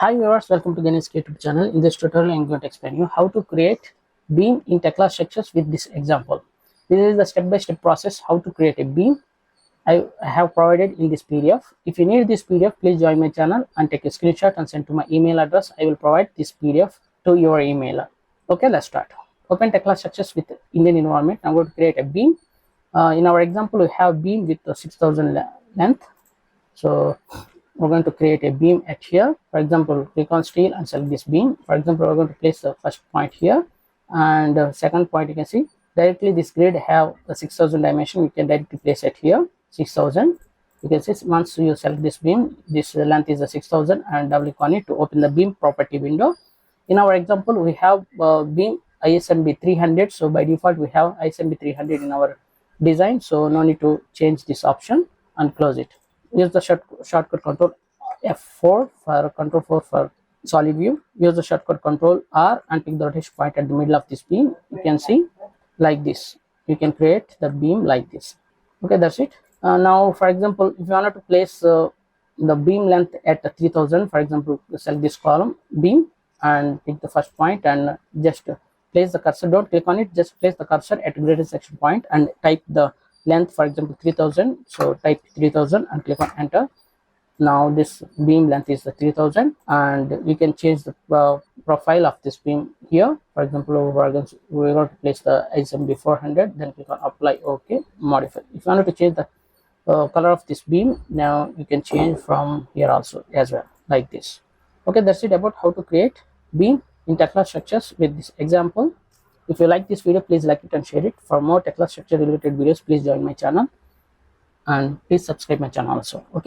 Hi viewers, welcome to Gani's YouTube channel. In this tutorial, I'm going to explain you how to create beam in Tekla structures with this example. This is the step-by-step process how to create a beam. I have provided in this PDF. If you need this PDF, please join my channel and take a screenshot and send to my email address. I will provide this PDF to your email. Okay, let's start. Open Tekla structures with Indian environment. I'm going to create a beam. In our example, we have beam with 6,000 length. So we're going to create a beam at here. For example, click on steel and select this beam. For example, we're going to place the first point here, and second point, you can see directly this grid have the 6,000 dimension. We can directly place it here, 6,000. You can see once you select this beam, this length is a 6,000, and double click on it to open the beam property window. In our example, we have beam ISMB 300. So by default, we have ISMB 300 in our design. So no need to change this option and close it. Use the shortcut control F4 for control 4 for solid view. Use the shortcut control R and pick the rotation point at the middle of this beam. You can see like this. You can create the beam like this. Okay, that's it. Now, for example, if you wanted to place the beam length at 3,000, for example, select this column beam and pick the first point and just place the cursor. Don't click on it. Just place the cursor at greater section point and type the length, for example 3,000. So type 3,000 and click on enter. Now this beam length is the 3,000, and we can change the profile of this beam here. For example, we're going to place the ISMB 400, then click on apply. Okay, modify. If you wanted to change the color of this beam, now you can change from here also as well, like this. Okay, that's it about how to create beam in Tekla structures with this example. If you like this video, please like it and share it. For more Tekla structure related videos, please join my channel and please subscribe my channel also. Okay.